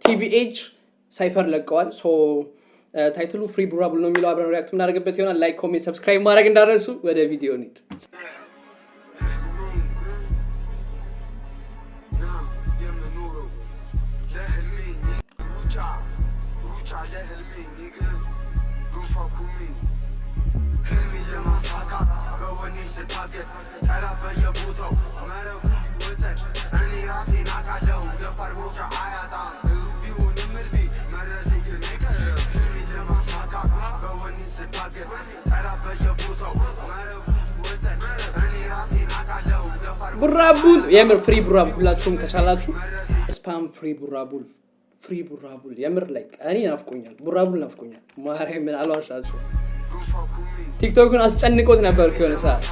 TBH ሳይፈር ለቀዋል ሶ ታይትሉ ፍሪ ቡራቡል ነው የሚለው አብረን ሪአክት እናደርግበት ይሆናል ላይክ ኮሜንት ሰብስክራይብ ማድረግ እንዳትረሱ ወደ ቪዲዮ እንሂድ ቡራቡል የምር ፍሪ ቡራቡል ሁላችሁም ከቻላችሁ ስፓም ፍሪ ቡራቡል የምር ላይክ እኔ ናፍቆኛል ቡራቡል ናፍቆኛል ማርያም ምን አልዋሻችሁ ቲክቶክን አስጨንቆት ነበር ከሆነ ሰዓት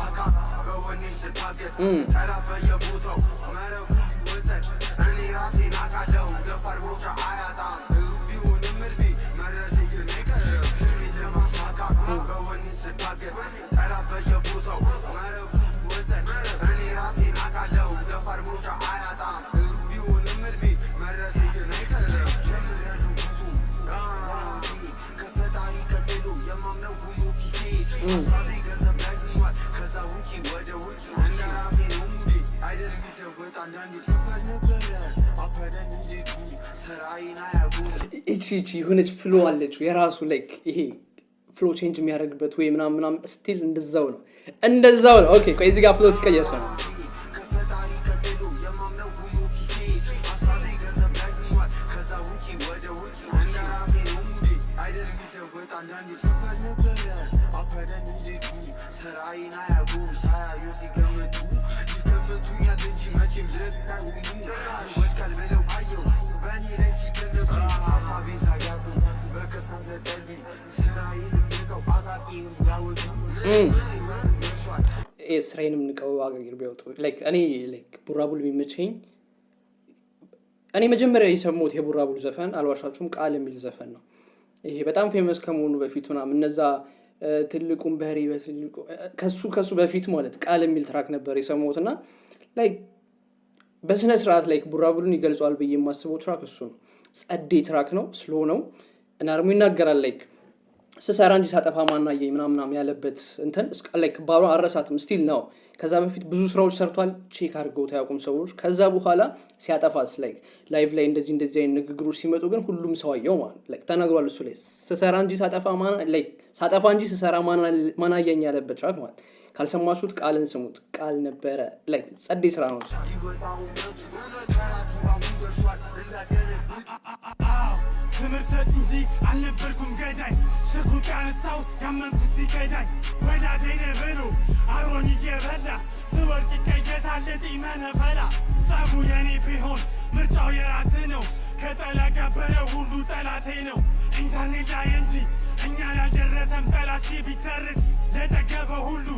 እቺ ሁነች ፍሎ አለችው የራሱ ላይክ ይሄ ፍሎ ቼንጅ የሚያደርግበት ወይ ምናምን ስቲል እንደዛው ነው ኦኬ ቆይ እዚህ ጋር ፍሎ ሲቀየስ ነው ስራዬንም ንቀው አገር ቢያወጡ ላይክ እኔ ላይክ ቡራቡል የሚመቸኝ እኔ መጀመሪያ የሰማሁት የቡራቡል ዘፈን አልዋሻችሁም ቃል የሚል ዘፈን ነው ይሄ በጣም ፌመስ ከመሆኑ በፊት ምናምን እነዛ ትልቁን በህሪ በትልቁ ከሱ በፊት ማለት ቃል የሚል ትራክ ነበር የሰማሁትና ላይክ በስነ ስርዓት ላይክ ቡራቡልን ይገልጿል ብዬ የማስበው ትራክ እሱ ነው ጸዴ ትራክ ነው ስሎ ነው እና ደግሞ ይናገራል ላይክ ስሰራ እንጂ ሳጠፋ ማናየኝ ምናምን ያለበት እንትን ላይክ ባሮ አረሳትም ስቲል ነው ከዛ በፊት ብዙ ስራዎች ሰርቷል ቼክ አድርገው ታያቁም ሰዎች ከዛ በኋላ ሲያጠፋስ ላይክ ላይቭ ላይ እንደዚህ አይነት ንግግሮች ሲመጡ ግን ሁሉም ሰው አየው ማለት ላይክ ተናግሯል እሱ ላይ ስሰራ እንጂ ሳጠፋ እንጂ ስሰራ ማናየኝ ያለበት ትራክ ማለት ካልሰማችሁት ቃልን ስሙት ቃል ነበረ ላይክ ጸዴ ስራ ነው ትምርሰት እንጂ አልነበርኩም ገዳይ ሽጉጥ ያነሳው ያመንኩ ሲገዳይ ወዳጄ ነብሩ አሮን እየበላ ስወርቅ ይቀየሳል ጢመነፈላ ጸቡ የኔ ቢሆን ምርጫው የራስ ነው ከጠላ ገበረ ሁሉ ጠላቴ ነው ኢንተርኔት ላይ እንጂ እኛ ያልደረሰም ጠላሽ ቢተርት ለጠገበ ሁሉ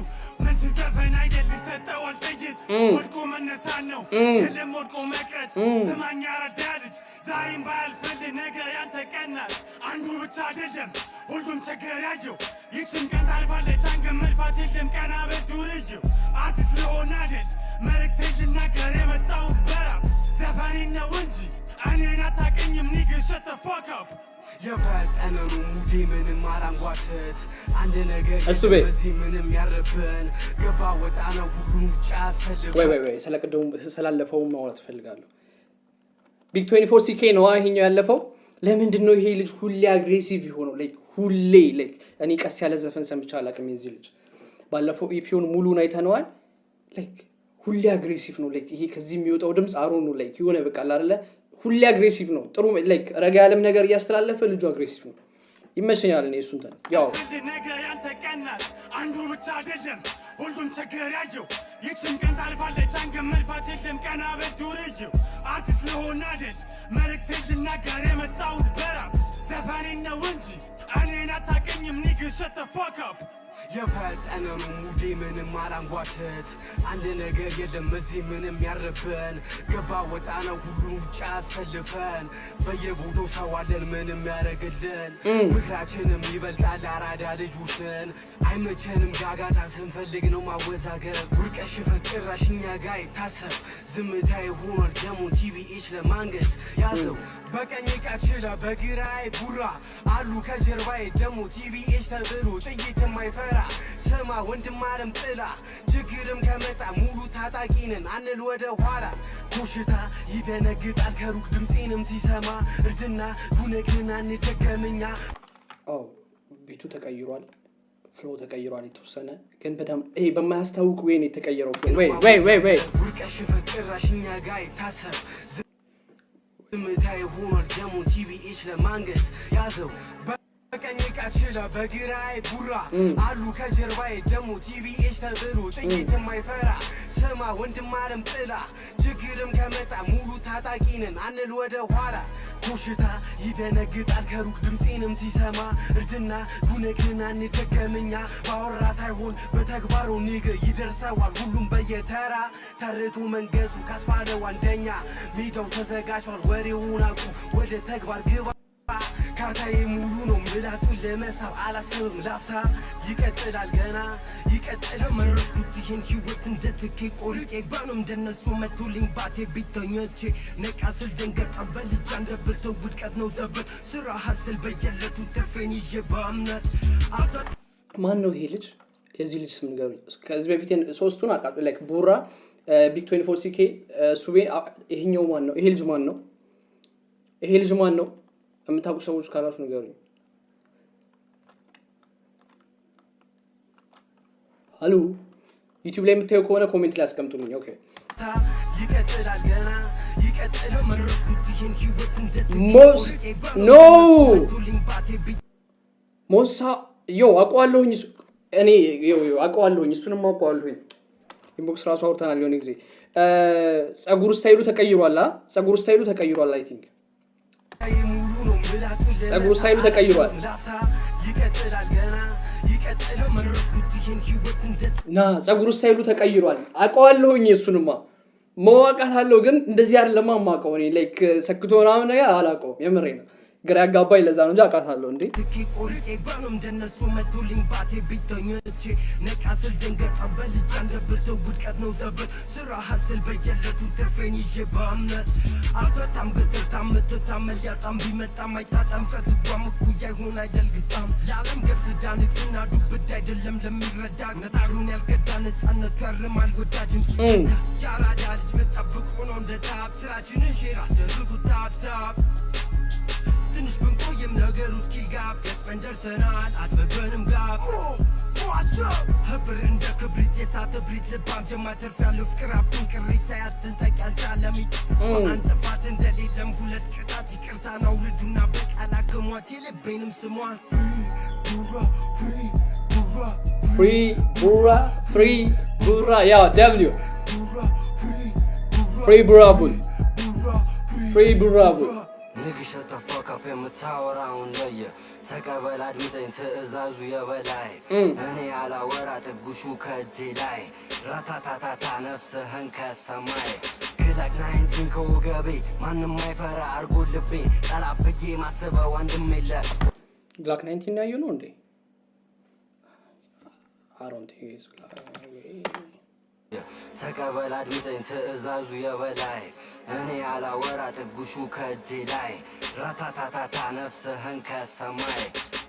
መንች ዘፈን አይደል ሊሰጠዋል ጥይት ወድቆ መነሳት ነው የለም ወድቆ መቅረት ስማኛ ረዳልጅ ዛሬም ባያልፍልህ ነገ ያንተ ቀናት አንዱ ብቻ አይደለም ሁሉም ችግር ያየው ይችን ቀን ታልፋለች አንገን መልፋት የለም ቀና በዱርየው አርቲስት ልሆን አይደል መልእክቴን ልናገር የመጣሁት በራብ ዘፈኔ ነው እንጂ እኔን አታውቅኝም ኒግር shut the fuck up የፈጠነው ሙዴ ምንም አላንጓተት አንድ ነገር በዚህ ምንም ያረበን ገባ ወጣ ነው ሁሉ ጫሰለ ወይ ስለቀደው ስላለፈው ማውራት ፈልጋለሁ ቢግ 24ck ነው ይሄኛው ያለፈው ለምንድን ነው ይሄ ልጅ ሁሌ አግሬሲቭ ይሆነው ላይክ ሁሌ ላይክ እኔ ቀስ ያለ ዘፈን ሰምቻ አላቅም የዚህ ልጅ ባለፈው ኢፒውን ሙሉን አይተነዋል ላይክ ሁሌ አግሬሲቭ ነው ላይክ ይሄ ከዚህ የሚወጣው ድምጽ አሮን ነው ላይክ ይሆነ በቃ አይደለ ሁሌ አግሬሲቭ ነው ጥሩ ላይክ ረጋ ያለም ነገር ያስተላለፈ ልጁ አግሬሲቭ ነው ይመቸኛል እኔ እሱን ታን ያው ነገር ያንተ ቀናት አንዱ ብቻ አይደለም ሁሉም ችግር ያየው ይችን ቀን ታልፋለች አንገን መልፋት የለም ቀና በዱርየው አርቲስት ልሆን አይደል መልእክቴን ልናገር የመጣሁት በራብ ዘፈኔ ነው እንጂ እኔን አታውቅኝም ኒግር shut the fuck up የፈጠነ ነው ሙዴ ምንም አላንጓትት አንድ ነገር የለም እዚህ ምንም ያረበን ገባ ወጣ ነው ሁሉን ውጭ አሰልፈን በየቦታው ሰው አለን ምንም ያረግልን ምክራችንም ይበልጣል አራዳ ልጆች ነን አይመቸንም ጋጋታ ስንፈልግ ነው ማወዛገር ውርቀሽ ፈጭራሽ እኛ ጋር ይታሰብ ዝምታ ይሆናል ደሞን ቲቪኤች ለማንገስ ያዘው በቀኝ ቃችላ በግራይ ቡራ አሉ ከጀርባዬ ደሞ ቲቪኤች ተብሎ ጥይት የማይፈራ ስማ ወንድም አለም ጥላ ችግርም ከመጣ ሙሉ ታጣቂንን አንል ወደ ኋላ ኮሽታ ይደነግጣል ከሩቅ ድምፄንም ሲሰማ እርድና ዱነግንና እንደገመኛ ቤቱ ተቀይሯል ፍሎ ተቀይሯል የተወሰነ ግን በጣም በማያስታውቅ ወይ ነው የተቀየረው ወይ ውርቀሽ ፈጭራሽኛ ጋር ይታሰብ ዝምታ ይሆናል ደሞ ቲቪኤች ለማንገስ ያዘው በቀኝ ቃችላ በግራይ ቡራ አሉ ከጀርባዬ ደሞ ቲቪኤች ተብሎ ጥይት የማይፈራ ስማ ወንድም አለም ጥላ ችግርም ከመጣ ሙሉ ታጣቂንን አንል ወደ ኋላ ኮሽታ ይደነግጣል ከሩቅ ድምፄንም ሲሰማ እርድና ዱነግንና እንደገመኛ ባወራ ሳይሆን በተግባሩ ንግር ይደርሰዋል ሁሉም በየተራ ተርቶ መንገሱ ካስባለው አንደኛ ሜዳው ተዘጋጅቷል ወሬውን አቁም ወደ ተግባር ግባ ካርታዬ ሙሉ ነው ምላጩን ለመሳብ አላስብም ላፍታ ይቀጥላል ገና ይቀጥላል መረጥኩት ይህን ህይወት እንደትኬ ቆርጬ ባኖም እንደነሱ መቶልኝ ባቴ ቢተኞቼ ነቃ ስል ደንገጣ በልጃ እንደብልተው ውድቀት ነው ዘበት ስራ ሀስል በየለቱ ተፌን ይዤ በእምነት ማን ነው ይሄ ልጅ የዚህ ልጅ ስም ንገሩኝ ከዚህ በፊት ሶስቱን አቃብ ላይክ ቡራ ቢግ 24ck ሱቤ ይሄኛው ማን ነው ይሄ ልጅ ማን ነው የምታውቁ ሰዎች ካላችሁ ንገሩኝ ሃሎ ዩቲዩብ ላይ የምታዩ ከሆነ ኮሜንት ላይ አስቀምጡልኝ ኦኬ ይቀጥላል ገና ይቀጥላል መረጥኩት ይህን ህይወት ሞሳ አውቀዋለሁኝ እኔ አውቀዋለሁኝ እሱንም አውቀዋለሁኝ ኢንቦክስ ራሱ አውርተናል የሆነ ጊዜ ጸጉር ስታይሉ ተቀይሯል አይ ቲንክ ጸጉር ስታይሉ ተቀይሯል ጸጉር ስታይሉ ተቀይሯል አውቀዋለሁኝ እሱንማ መዋቃት አለው ግን እንደዚህ አይደለም ማማቀው እኔ ላይክ ሰክቶ ምናምን ነገር አላውቀውም የምሬ ነው ግራ ያጋባኝ ለዛ ነው እንጂ አውቃታለሁ እንዴ ቆርጬ ባኖም እንደነሱ መቶልኝ ባቴ ቢተኞቼ ነቃ ስል ደንገጣ በልጃ እንደብልተው ውድቀት ነው ዘበት ስራ ሀስል በየለቱ ተፌን ይዤ በእምነት አልፈታም ግጥታም ምትታም መልያጣም ቢመጣም አይታጣም ከትጓም እኩያ ይሆን አይደልግጣም የዓለም ገብስዳ ንግስና ዱብድ አይደለም ለሚረዳ ነጣሩን ያልገዳ ነፃነቱ ያርማል ወዳጅም ያራዳ ልጅ መጠብቅ ሆኖ እንደ ታብ ስራችንን ሼር አስደርጉ ታብታብ ትንሽ ብንቆይም ነገሩ እስኪጋብ ገጥመን ደርሰናል አጥበበንም ጋብ ህብር እንደ ክብሪት የሳት ብሪት ልባም ጀማ ተርፍ ያለው ፍቅር ሀብቱን ቅሪት ሳያትን ተቃልቻለሚት አንጥፋት እንደሌለም ሁለት ቅጣት ይቅርታ ነው ልጁና በቃል አክሟት የልቤንም ስሟት free ቡራ ያ w free ቡራ ቡል Nigga shut the fuck up የምታወራውን ለየ ተቀበል አድምጠኝ ትእዛዙ የበላይ እኔ አላወራ ጥጉሹ ከእጄ ላይ ራታታታታ ነፍስህን ከሰማይ ግላክ 19 ከወገቤ ማንም አይፈራ አርጎ ልቤ ጠላት ብዬ ማስበው አንድም የለ ግላክ 19 ያዩ ነው እንዴ አሮንት ሄዝ ተቀበል አድምጠኝ ትእዛዙ የበላይ እኔ አላወራ ጥጉሹ ከእጄ ላይ ራታታታታ ነፍስህን ከሰማይ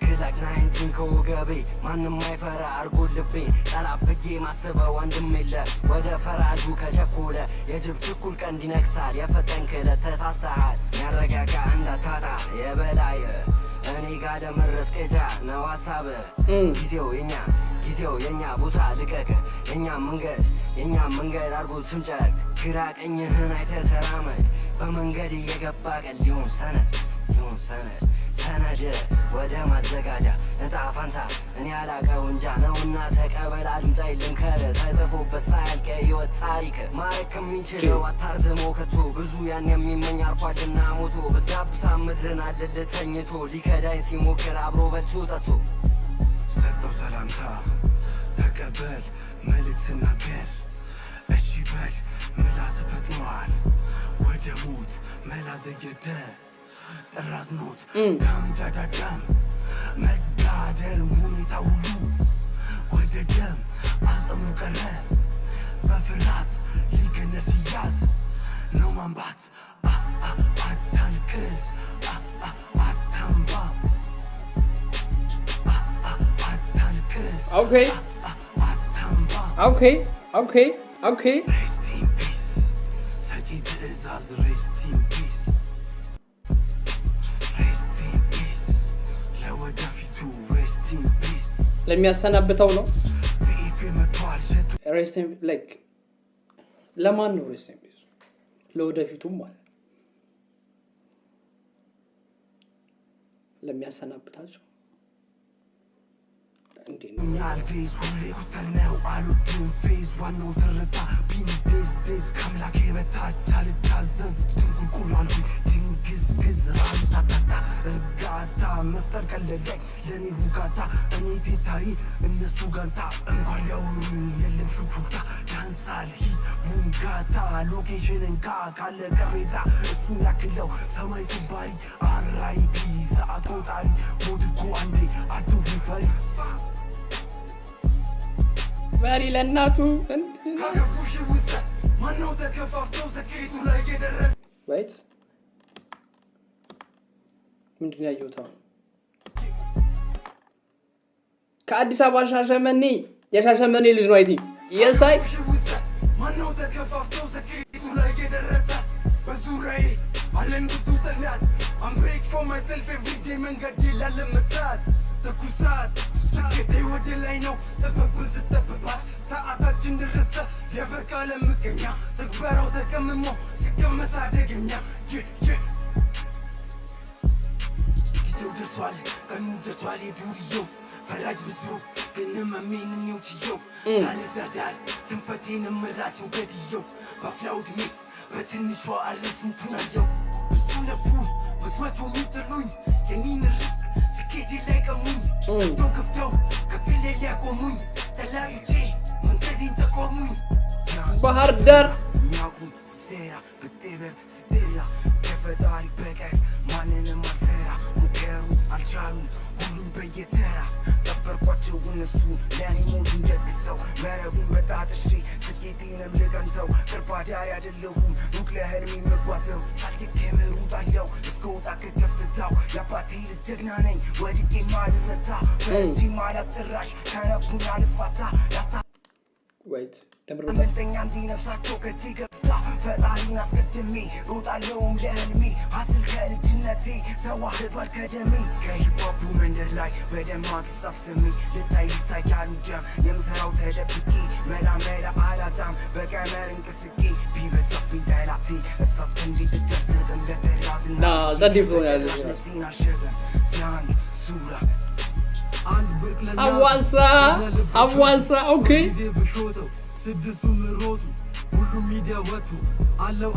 ግላክ 19 ከወገቤ ማንም አይፈራ አርጎ ልቤ ጠላት ብዬ ማስበው አንድም የለ ወደ ፈራጁ ከቸኮለ የጅብ ችኩል ቀንድ ይነክሳል የፈጠንክ ለተሳሳሃል ያረጋጋ እንዳታጣ የበላይ እኔ ጋር ደመረስ ቀጃ ነው ሀሳብ ጊዜው የኛ ቦታ ልቀቅ የኛ መንገድ አርጎ ትምጨቅ ግራ ቀኝህን አይተህ ተራመድ በመንገድ እየገባ ቀን ሊሆን ሰነድ ወደ ማዘጋጃ እጣ ፈንታ እኔ አላቀው እንጃ ነውና ተቀበል አድምጠኝ ልምከር ተጽፎበት ሳያልቅ የህይወት ታሪክ ማረግ ከሚችለው አታርዝሞ ከቶ ብዙ ያን የሚመኝ አርፏልና ሞቶ ብትዳብሳ ምድርን አልል ተኝቶ ሊከዳኝ ሲሞክር አብሮ በልቶ ጠጥቶ ሰጠው ሰላምታ ተቀበል መልእክት ነገር እሺ በል ምላስ ፈጥኗል ወደ ሞት መላ ዘየደ ጥራዝ ኖት ዳም ዳዳዳም መጋደል ሁኔታ ሁሉ ወደ ደም አጽሙ ቀረ በፍርሃት ሊገነስ ይያዝ ነው ማንባት አታልቅስ አታንባ አታልቅስ Okay. Okay. Okay. Okay. Rest in peace ሰጪ ትእዛዝ rest in peace rest in peace ለወደፊቱ rest in peace ለሚያሰናብተው ነው በኢፌ መጥቷል ሸቱ rest in like ለማን ነው rest in peace ለወደፊቱም ማለት ለሚያሰናብታቸው እንዴ ነው Nowadays, ሁሌ ኩስተር ነው አሉትን ፌዝ ዋናው ተረታ ቢን ዴዝ ከአምላኬ በታች አልታዘዝ ድንቁልቁል አልኩኝ ድንግዝግዝ ራምታታታ እርጋታ መፍጠር ቀለለኝ ለእኔ ሁጋታ እኔ ቴታሪ እነሱ ጋንታ እንኳን ሊያወሩኝ የለም ሹክሹክታ ዳንሳል ሂት ቡንጋታ ሎኬሽንን ካለ ቅሬታ እሱን ያክለው ሰማይ ስባሪ አራይፒ ሰዓት ቆጣሪ ሞት እኮ አንዴ አትሁን ፈሪ መሪ ለእናቱ ካገፉሽ ውሰት ማነው ተከፋፍተው ዘኬቱ ላይ የደረሰ wait ምንድን ያየሁት አሁን ከአዲስ አበባ ሻሸመኔ የሻሸመኔ ልጅ ነው አይቲ የሳይ ማነው ተከፋፍተው ዘኬቱ ላይ የደረሰ በዙሪያዬ አለን ብዙ ጠላት I'm big for myself every day መንገድ ይላል መስራት ተኩሳት ስኬቴ ወደ ላይ ነው ተፈብን ስተብባት ሰዓታችን ደረሰ የበቃ ለምቀኛ ተግበራው ተቀምሞ ሲቀመስ አደገኛ ጊዜው ደርሷል ቀኑ ደርሷል የዱርየው ፈላጅ ብዙ ግን መሜንኛው ችየው ሳልዳዳል ስንፈቴን እምራቸው ገድየው ባፍላው ዕድሜ በትንሿ አለ ስንቱን አየው ብዙ ለፉ መስማቸው ሚጥሉኝ የኔን ርስቅ ስኬቴ ላይ ቀሙኝ ከፍተው ከፊሌ ሊያቆሙኝ ተለያዩቼ መንገዴን ተቆሙኝ ባህር ዳር የሚያውቁም ሴራ ብጤበር ስቴላ ከፈጣሪ በቀር ማንንም አልፈራ ሙከሩ አልቻሉም ሁሉም በየተራ ጠበርኳቸው እነሱ ለእኔ ሞቱን ደግሰው መረቡን በጣጥሼ ስኬቴንም ልቀምሰው ቅርባዳሪ አይደለሁም ሩቅ ለህልሜ መጓዘው ሳልደክም እሮጣለሁ እስከ ወጣ ከከፍታው የአባቴ ልጅ ጀግና ነኝ ወድቄ ማልረታ ፈረንጂ ማላጥራሽ ከነኩኝ አልፋታ wait አመልጠኛ እንዲነፍሳቸው ከእጄ ገብታ ፈጣሪን አስቀድሜ ሮጣለሁም ለህልሜ ሀስል ከልጅነቴ ተዋህዷል ከደሜ ከሂፓፑ መንደር ላይ በደማቅ ጻፍ ስሜ ልታይ ያሉ ጀም የምሰራው ተደብቄ መላ አላጣም በቀመር እንቅስቄ ቢበዛብኝ ጠላቴ እሳት ክንዴ እደርሰትም ለተራዝና ጸዲብ ነው ያለው ነፍሴን አሸብም ያን ሱራ አዋንሳ ኦኬ ስድስቱ ምሮጡ ሁሉ ሚዲያ ወጡ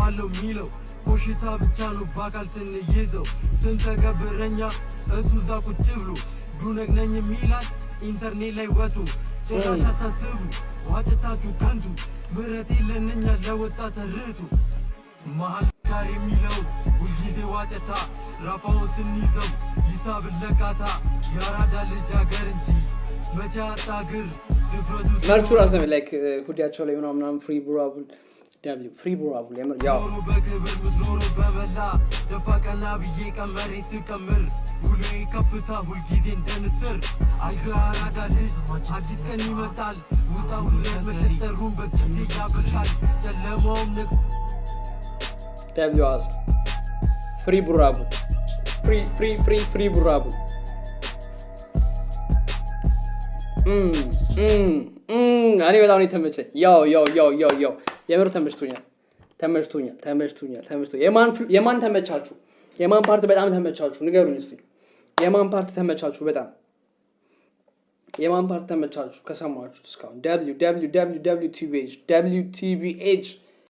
አለው ሚለው ኮሽታ ብቻ ነው ባካል ስንይዘው ስንተገብረኛ እሱ ዛ ቁጭ ብሎ ዱነግነኝ ሚላል ኢንተርኔት ላይ ወጡ ጭራሽ አታስቡ ዋጭታችሁ ከንቱ ምረት የለንኛ ለወጣ ተርቱ መሀል ጋር የሚለው ሁልጊዜ ዋጨታ ራፋውን ስንይዘው ይሳብ ለቃታ ያራዳ ልጅ አገር እንጂ መቼ አጣግር መልቹ ራሱ ላይክ ሁዲያቸው ላይ ምናምን ፍሪ ብራቡል ደብሊው ፍሪ ብራቡል የምር ያው በክብር ምትኖሩ በመላ ደፋቀና ብዬ ቀመሬ ስቀምር ሁሌ ከፍታ ሁልጊዜ እንደንስር አይዛራዳ ልጅ አዲስ ቀን ይመጣል ውጣ ሁሌ መሸጠሩን በጊዜ ያበቃል ጨለማውም ንቅ ደብሊው አስ ፍሪ ብራቡል ፍሪ ብራቡል እኔ በጣም ነው የተመቸኝ። ያው የምር ተመችቶኛል። የማን ተመቻችሁ? የማን ፓርት በጣም ተመቻችሁ? ንገሩኝ እስቲ። የማን ፓርት ተመቻችሁ? በጣም የማን ፓርት ተመቻችሁ? ከሰማችሁት እስካሁን www.twbh